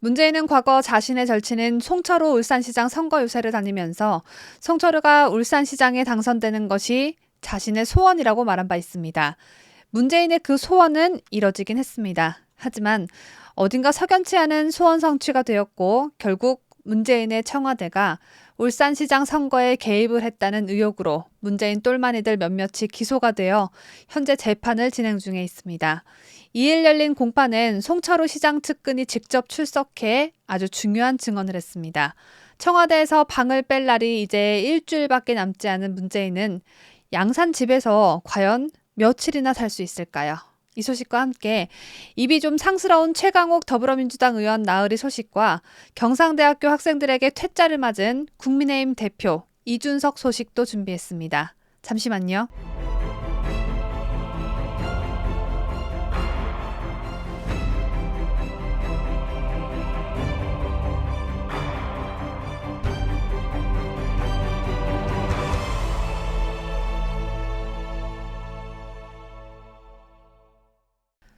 문재인은 과거 자신의 절친인 송철호 울산시장 선거 유세를 다니면서 송철호가 울산시장에 당선되는 것이 자신의 소원이라고 말한 바 있습니다. 문재인의 그 소원은 이뤄지긴 했습니다. 하지만 어딘가 석연치 않은 소원 성취가 되었고 결국 문재인의 청와대가 울산시장 선거에 개입을 했다는 의혹으로 문재인 똘마니들 몇몇이 기소가 되어 현재 재판을 진행 중에 있습니다. 2일 열린 공판엔 송철호 시장 측근이 직접 출석해 아주 중요한 증언을 했습니다. 청와대에서 방을 뺄 날이 이제 일주일밖에 남지 않은 문재인은 양산 집에서 과연 며칠이나 살 수 있을까요? 이 소식과 함께 입이 좀 상스러운 최강욱 더불어민주당 의원 나으리 소식과 경상대학교 학생들에게 퇴짜를 맞은 국민의힘 대표 이준석 소식도 준비했습니다. 잠시만요.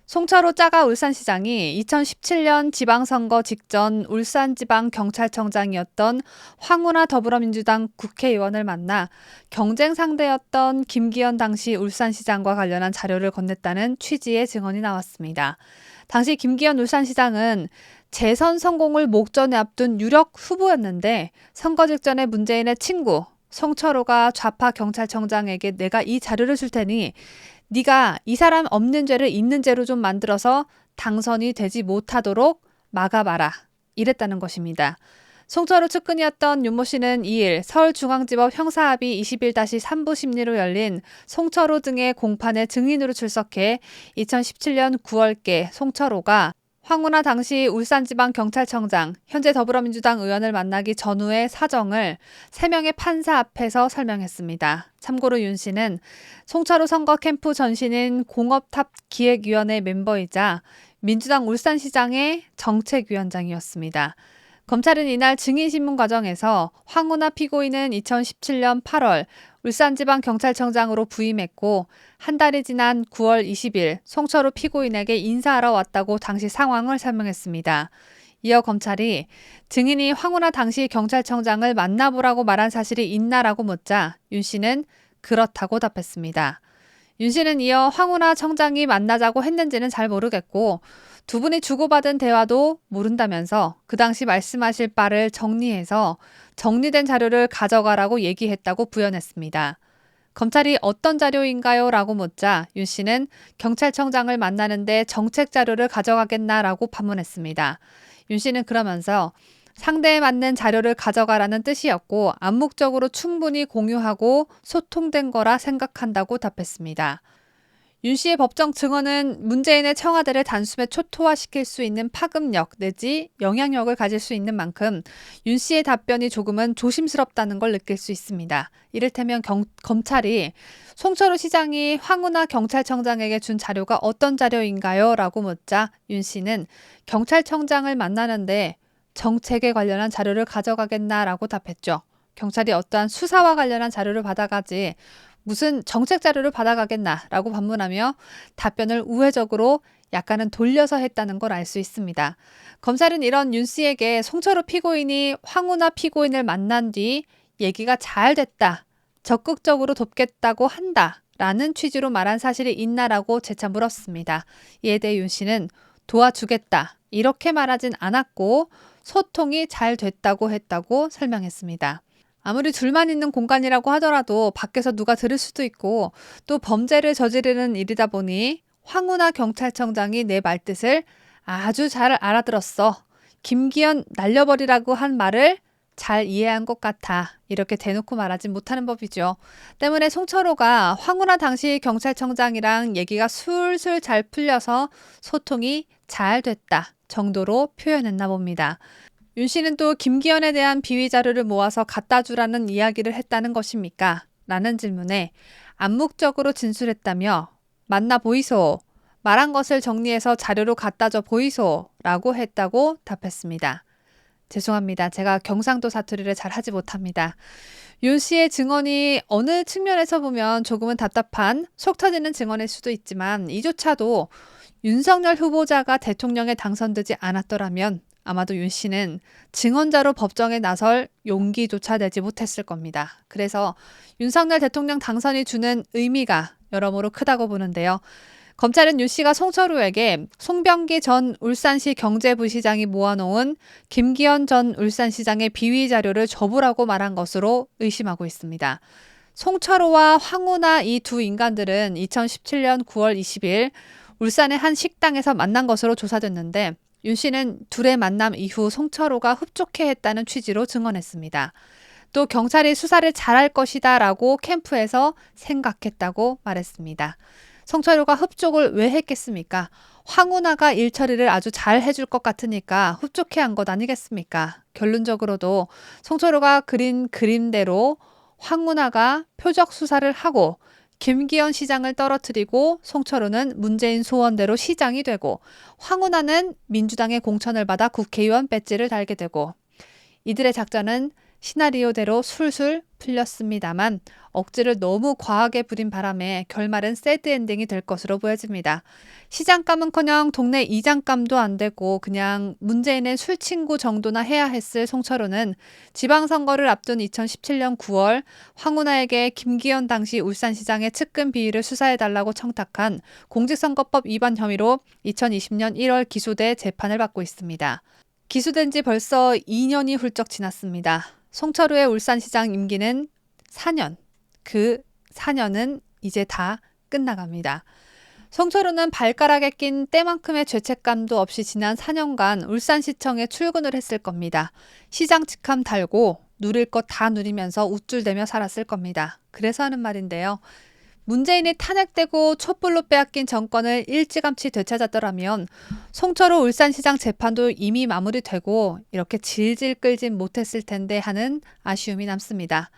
송철호 짜가 울산시장이 2017년 지방선거 직전 울산지방경찰청장이었던 황운하 더불어민주당 국회의원을 만나 경쟁 상대였던 김기현 당시 울산시장과 관련한 자료를 건넸다는 취지의 증언이 나왔습니다. 당시 김기현 울산시장은 재선 성공을 목전에 앞둔 유력 후보였는데 선거 직전에 문재인의 친구 송철호가 좌파 경찰청장에게 내가 이 자료를 줄 테니 네가 이 사람 없는 죄를 있는 죄로 좀 만들어서 당선이 되지 못하도록 막아봐라. 이랬다는 것입니다. 송철호 측근이었던 윤모 씨는 2일 서울중앙지법 형사합의 21-3부 심리로 열린 송철호 등의 공판에 증인으로 출석해 2017년 9월께 송철호가 황운하 당시 울산지방경찰청장, 현재 더불어민주당 의원을 만나기 전후의 사정을 3명의 판사 앞에서 설명했습니다. 참고로 윤 씨는 송철호 선거 캠프 전신인 공업탑 기획위원회 멤버이자 민주당 울산시장의 정책위원장이었습니다. 검찰은 이날 증인신문 과정에서 황운하 피고인은 2017년 8월 울산지방경찰청장으로 부임했고 한 달이 지난 9월 20일 송철호 피고인에게 인사하러 왔다고 당시 상황을 설명했습니다. 이어 검찰이 증인이 황운하 당시 경찰청장을 만나보라고 말한 사실이 있나라고 묻자 윤 씨는 그렇다고 답했습니다. 윤 씨는 이어 황운하 청장이 만나자고 했는지는 잘 모르겠고 두 분이 주고받은 대화도 모른다면서 그 당시 말씀하실 바를 정리해서 정리된 자료를 가져가라고 얘기했다고 부연했습니다. 검찰이 어떤 자료인가요? 라고 묻자 윤 씨는 경찰청장을 만나는데 정책 자료를 가져가겠나라고 반문했습니다. 윤 씨는 그러면서 상대에 맞는 자료를 가져가라는 뜻이었고 암묵적으로 충분히 공유하고 소통된 거라 생각한다고 답했습니다. 윤 씨의 법정 증언은 문재인의 청와대를 단숨에 초토화시킬 수 있는 파급력 내지 영향력을 가질 수 있는 만큼 윤 씨의 답변이 조금은 조심스럽다는 걸 느낄 수 있습니다. 이를테면 검찰이 송철호 시장이 황운하 경찰청장에게 준 자료가 어떤 자료인가요? 라고 묻자 윤 씨는 경찰청장을 만나는데 정책에 관련한 자료를 가져가겠나라고 답했죠. 경찰이 어떠한 수사와 관련한 자료를 받아가지 무슨 정책 자료를 받아가겠나라고 반문하며 답변을 우회적으로 약간은 돌려서 했다는 걸 알 수 있습니다. 검찰은 이런 윤 씨에게 송철호 피고인이 황운하 피고인을 만난 뒤 얘기가 잘 됐다, 적극적으로 돕겠다고 한다라는 취지로 말한 사실이 있나라고 재차 물었습니다. 이에 대해 윤 씨는 도와주겠다 이렇게 말하진 않았고 소통이 잘 됐다고 했다고 설명했습니다. 아무리 둘만 있는 공간이라고 하더라도 밖에서 누가 들을 수도 있고 또 범죄를 저지르는 일이다 보니 황운하 경찰청장이 내 말뜻을 아주 잘 알아들었어. 김기현 날려버리라고 한 말을 잘 이해한 것 같아. 이렇게 대놓고 말하지 못하는 법이죠. 때문에 송철호가 황운하 당시 경찰청장이랑 얘기가 술술 잘 풀려서 소통이 잘 됐다 정도로 표현했나 봅니다. 윤 씨는 또 김기현에 대한 비위 자료를 모아서 갖다 주라는 이야기를 했다는 것입니까? 라는 질문에 암묵적으로 진술했다며 만나 보이소, 말한 것을 정리해서 자료로 갖다 줘 보이소 라고 했다고 답했습니다. 죄송합니다. 제가 경상도 사투리를 잘 하지 못합니다. 윤 씨의 증언이 어느 측면에서 보면 조금은 답답한 속 터지는 증언일 수도 있지만 이조차도 윤석열 후보자가 대통령에 당선되지 않았더라면 아마도 윤 씨는 증언자로 법정에 나설 용기조차 내지 못했을 겁니다. 그래서 윤석열 대통령 당선이 주는 의미가 여러모로 크다고 보는데요. 검찰은 윤 씨가 송철호에게 송병기 전 울산시 경제부시장이 모아놓은 김기현 전 울산시장의 비위 자료를 줘보라고 말한 것으로 의심하고 있습니다. 송철호와 황운하 이 두 인간들은 2017년 9월 20일 울산의 한 식당에서 만난 것으로 조사됐는데 윤 씨는 둘의 만남 이후 송철호가 흡족해했다는 취지로 증언했습니다. 또 경찰이 수사를 잘할 것이다 라고 캠프에서 생각했다고 말했습니다. 송철호가 흡족을 왜 했겠습니까? 황운하가 일 처리를 아주 잘 해줄 것 같으니까 흡족해한 것 아니겠습니까? 결론적으로도 송철호가 그린 그림대로 황운하가 표적 수사를 하고 김기현 시장을 떨어뜨리고 송철호는 문재인 소원대로 시장이 되고 황운하는 민주당의 공천을 받아 국회의원 배지를 달게 되고 이들의 작전은 시나리오대로 술술 풀렸습니다만 억지를 너무 과하게 부린 바람에 결말은 새드엔딩이 될 것으로 보여집니다. 시장감은커녕 동네 이장감도 안 되고 그냥 문재인의 술친구 정도나 해야 했을 송철호는 지방선거를 앞둔 2017년 9월 황운하에게 김기현 당시 울산시장의 측근 비위를 수사해달라고 청탁한 공직선거법 위반 혐의로 2020년 1월 기소돼 재판을 받고 있습니다. 기소된 지 벌써 2년이 훌쩍 지났습니다. 송철호의 울산시장 임기는 4년, 그 4년은 이제 다 끝나갑니다. 송철호는 발가락에 낀 때만큼의 죄책감도 없이 지난 4년간 울산시청에 출근을 했을 겁니다. 시장 직함 달고 누릴 것 다 누리면서 우쭐대며 살았을 겁니다. 그래서 하는 말인데요. 문재인이 탄핵되고 촛불로 빼앗긴 정권을 일찌감치 되찾았더라면 송철호 울산시장 재판도 이미 마무리되고 이렇게 질질 끌진 못했을 텐데 하는 아쉬움이 남습니다.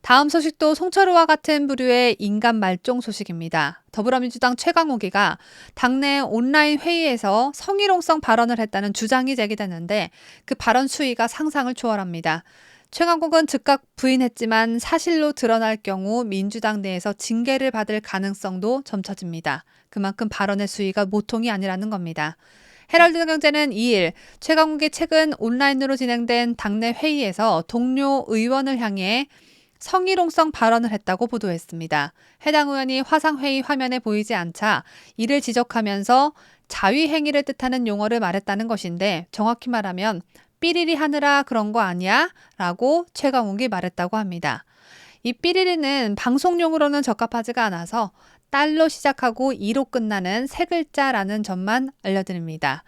다음 소식도 송철호와 같은 부류의 인간 말종 소식입니다. 더불어민주당 최강욱이가 당내 온라인 회의에서 성희롱성 발언을 했다는 주장이 제기됐는데 그 발언 수위가 상상을 초월합니다. 최강욱은 즉각 부인했지만 사실로 드러날 경우 민주당 내에서 징계를 받을 가능성도 점쳐집니다. 그만큼 발언의 수위가 보통이 아니라는 겁니다. 헤럴드 경제는 2일 최강욱이 최근 온라인으로 진행된 당내 회의에서 동료 의원을 향해 성희롱성 발언을 했다고 보도했습니다. 해당 의원이 화상회의 화면에 보이지 않자 이를 지적하면서 자위행위를 뜻하는 용어를 말했다는 것인데 정확히 말하면 삐리리 하느라 그런 거 아니야? 라고 최강욱이 말했다고 합니다. 이 삐리리는 방송용으로는 적합하지가 않아서 딸로 시작하고 이로 끝나는 세 글자라는 점만 알려드립니다.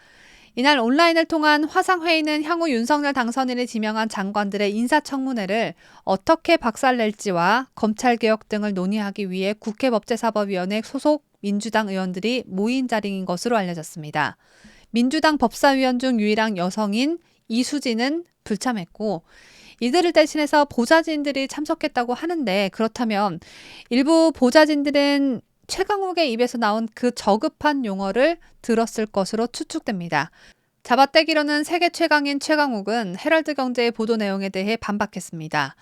이날 온라인을 통한 화상회의는 향후 윤석열 당선인을 지명한 장관들의 인사청문회를 어떻게 박살낼지와 검찰개혁 등을 논의하기 위해 국회법제사법위원회 소속 민주당 의원들이 모인 자리인 것으로 알려졌습니다. 민주당 법사위원 중 유일한 여성인 이수진은 불참했고 이들을 대신해서 보좌진들이 참석했다고 하는데 그렇다면 일부 보좌진들은 최강욱의 입에서 나온 그 저급한 용어를 들었을 것으로 추측됩니다. 잡아떼기로는 세계 최강인 최강욱은 헤럴드 경제의 보도 내용에 대해 반박했습니다.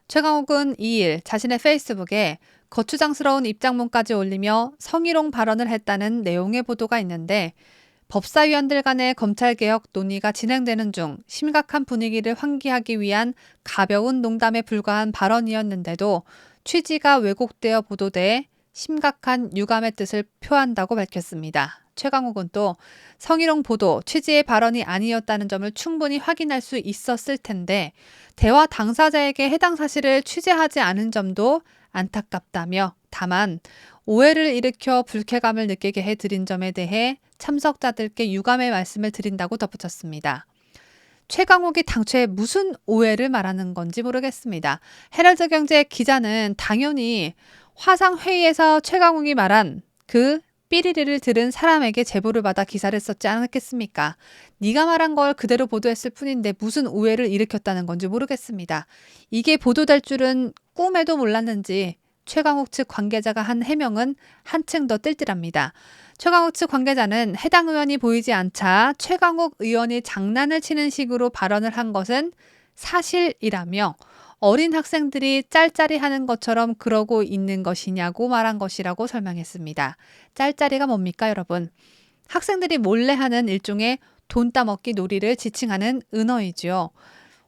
최강욱은 2일 자신의 페이스북에 거추장스러운 입장문까지 올리며 성희롱 발언을 했다는 내용의 보도가 있는데 법사위원들 간의 검찰개혁 논의가 진행되는 중 심각한 분위기를 환기하기 위한 가벼운 농담에 불과한 발언이었는데도 취지가 왜곡되어 보도돼 심각한 유감의 뜻을 표한다고 밝혔습니다. 최강욱은 또 성희롱 보도 취지의 발언이 아니었다는 점을 충분히 확인할 수 있었을 텐데 대화 당사자에게 해당 사실을 취재하지 않은 점도 안타깝다며 다만 오해를 일으켜 불쾌감을 느끼게 해드린 점에 대해 참석자들께 유감의 말씀을 드린다고 덧붙였습니다. 최강욱이 당초에 무슨 오해를 말하는 건지 모르겠습니다. 헤럴드 경제 기자는 당연히 화상회의에서 최강욱이 말한 그 삐리리를 들은 사람에게 제보를 받아 기사를 썼지 않았겠습니까? 네가 말한 걸 그대로 보도했을 뿐인데 무슨 오해를 일으켰다는 건지 모르겠습니다. 이게 보도될 줄은 꿈에도 몰랐는지 최강욱 측 관계자가 한 해명은 한층 더 뜰뜰합니다. 최강욱 측 관계자는 해당 의원이 보이지 않자 최강욱 의원이 장난을 치는 식으로 발언을 한 것은 사실이라며 어린 학생들이 짤짤이 하는 것처럼 그러고 있는 것이냐고 말한 것이라고 설명했습니다. 짤짤이가 뭡니까, 여러분? 학생들이 몰래 하는 일종의 돈 따먹기 놀이를 지칭하는 은어이지요.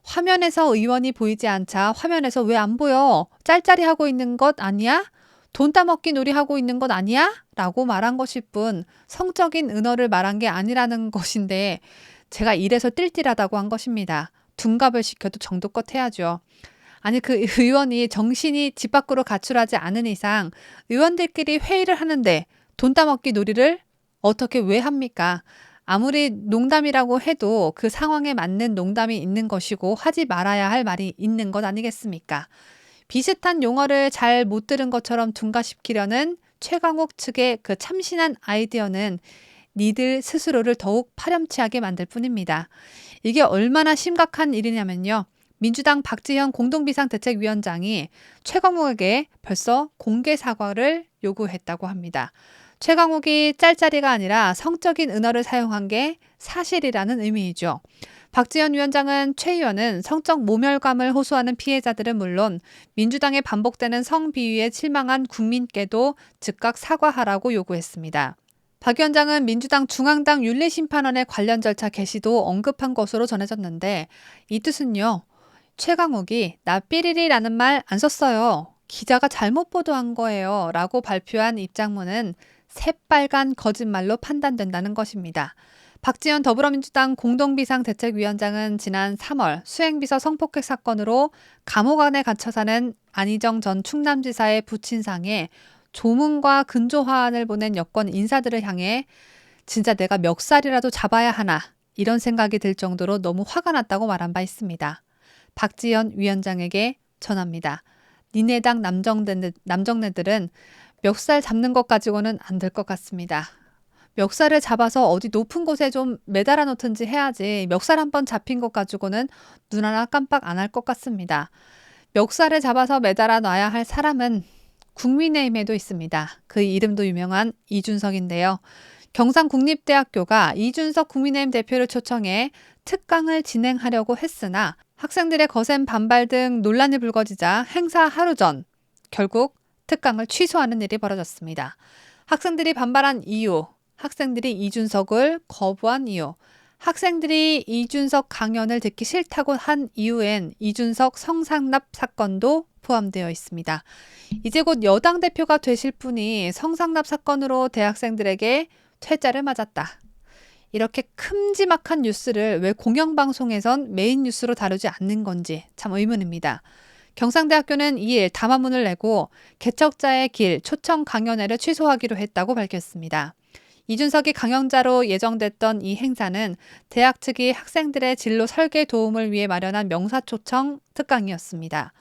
화면에서 의원이 보이지 않자 화면에서 왜 안 보여? 짤짤이 하고 있는 것 아니야? 돈 따먹기 놀이 하고 있는 것 아니야? 라고 말한 것일 뿐 성적인 은어를 말한 게 아니라는 것인데 제가 이래서 띨띨하다고 한 것입니다. 둔갑을 시켜도 정도껏 해야죠. 아니 그 의원이 정신이 집 밖으로 가출하지 않은 이상 의원들끼리 회의를 하는데 돈 따먹기 놀이를 어떻게 왜 합니까? 아무리 농담이라고 해도 그 상황에 맞는 농담이 있는 것이고 하지 말아야 할 말이 있는 것 아니겠습니까? 비슷한 용어를 잘 못 들은 것처럼 둔갑시키려는 최강욱 측의 그 참신한 아이디어는 니들 스스로를 더욱 파렴치하게 만들 뿐입니다. 이게 얼마나 심각한 일이냐면요. 민주당 박지현 공동비상대책위원장이 최강욱에게 벌써 공개 사과를 요구했다고 합니다. 최강욱이 짤짤이가 아니라 성적인 은어를 사용한 게 사실이라는 의미이죠. 박지원 위원장은 최 의원은 성적 모멸감을 호소하는 피해자들은 물론 민주당의 반복되는 성비위에 실망한 국민께도 즉각 사과하라고 요구했습니다. 박 위원장은 민주당 중앙당 윤리심판원의 관련 절차 개시도 언급한 것으로 전해졌는데 이 뜻은요. 최강욱이 나 삐리리라는 말 안 썼어요. 기자가 잘못 보도한 거예요. 라고 발표한 입장문은 새빨간 거짓말로 판단된다는 것입니다. 박지원 더불어민주당 공동비상대책위원장은 지난 3월 수행비서 성폭행 사건으로 감옥 안에 갇혀 사는 안희정 전 충남지사의 부친상에 조문과 근조화환을 보낸 여권 인사들을 향해 진짜 내가 멱살이라도 잡아야 하나 이런 생각이 들 정도로 너무 화가 났다고 말한 바 있습니다. 박지원 위원장에게 전합니다. 니네 당 남정네들은 멱살 잡는 것 가지고는 안 될 것 같습니다. 멱살을 잡아서 어디 높은 곳에 좀 매달아 놓든지 해야지 멱살 한번 잡힌 것 가지고는 눈 하나 깜빡 안 할 것 같습니다. 멱살을 잡아서 매달아 놔야 할 사람은 국민의힘에도 있습니다. 그 이름도 유명한 이준석인데요. 경상국립대학교가 이준석 국민의힘 대표를 초청해 특강을 진행하려고 했으나 학생들의 거센 반발 등 논란이 불거지자 행사 하루 전 결국 특강을 취소하는 일이 벌어졌습니다. 학생들이 반발한 이유, 학생들이 이준석을 거부한 이유, 학생들이 이준석 강연을 듣기 싫다고 한 이유엔 이준석 성상납 사건도 포함되어 있습니다. 이제 곧 여당 대표가 되실 분이 성상납 사건으로 대학생들에게 퇴짜를 맞았다. 이렇게 큼지막한 뉴스를 왜 공영방송에선 메인 뉴스로 다루지 않는 건지 참 의문입니다. 경상대학교는 2일 담화문을 내고 개척자의 길 초청 강연회를 취소하기로 했다고 밝혔습니다. 이준석이 강연자로 예정됐던 이 행사는 대학 측이 학생들의 진로 설계 도움을 위해 마련한 명사초청 특강이었습니다.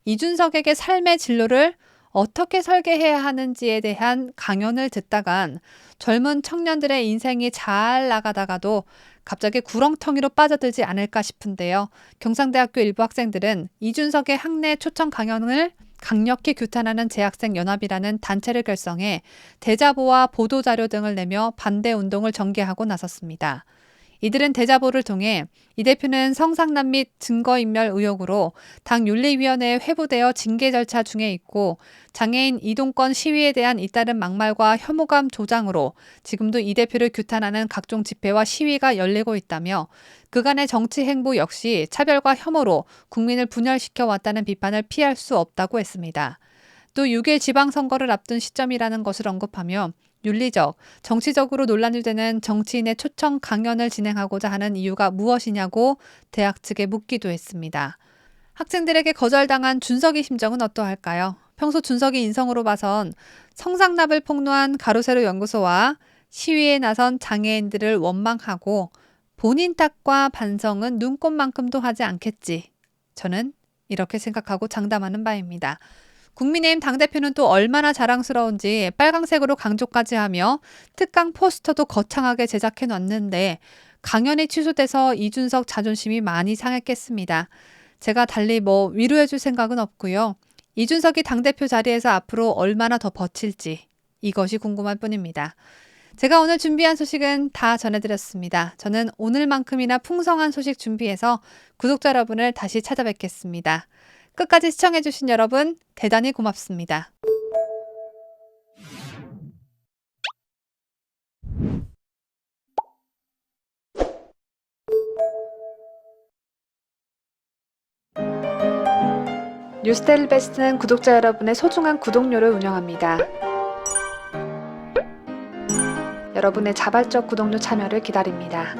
이준석에게 삶의 진로를 어떻게 설계해야 하는지에 대한 강연을 듣다간 젊은 청년들의 인생이 잘 나가다가도 갑자기 구렁텅이로 빠져들지 않을까 싶은데요. 경상대학교 일부 학생들은 이준석의 학내 초청 강연을 강력히 규탄하는 재학생연합이라는 단체를 결성해 대자보와 보도자료 등을 내며 반대 운동을 전개하고 나섰습니다. 이들은 대자보를 통해 이 대표는 성상납 및 증거인멸 의혹으로 당 윤리위원회에 회부되어 징계 절차 중에 있고 장애인 이동권 시위에 대한 잇따른 막말과 혐오감 조장으로 지금도 이 대표를 규탄하는 각종 집회와 시위가 열리고 있다며 그간의 정치 행보 역시 차별과 혐오로 국민을 분열시켜 왔다는 비판을 피할 수 없다고 했습니다. 또 6일 지방선거를 앞둔 시점이라는 것을 언급하며 윤리적, 정치적으로 논란이 되는 정치인의 초청 강연을 진행하고자 하는 이유가 무엇이냐고 대학 측에 묻기도 했습니다. 학생들에게 거절당한 준석의 심정은 어떠할까요? 평소 준석의 인성으로 봐선 성상납을 폭로한 가로세로 연구소와 시위에 나선 장애인들을 원망하고 본인 탓과 반성은 눈꼽만큼도 하지 않겠지. 저는 이렇게 생각하고 장담하는 바입니다. 국민의힘 당대표는 또 얼마나 자랑스러운지 빨강색으로 강조까지 하며 특강 포스터도 거창하게 제작해 놨는데 강연이 취소돼서 이준석 자존심이 많이 상했겠습니다. 제가 달리 위로해 줄 생각은 없고요. 이준석이 당대표 자리에서 앞으로 얼마나 더 버틸지 이것이 궁금할 뿐입니다. 제가 오늘 준비한 소식은 다 전해드렸습니다. 저는 오늘만큼이나 풍성한 소식 준비해서 구독자 여러분을 다시 찾아뵙겠습니다. 끝까지 시청해주신 여러분 대단히 고맙습니다. 뉴스데일리 베스트는 구독자 여러분의 소중한 구독료를 운영합니다. 여러분의 자발적 구독료 참여를 기다립니다.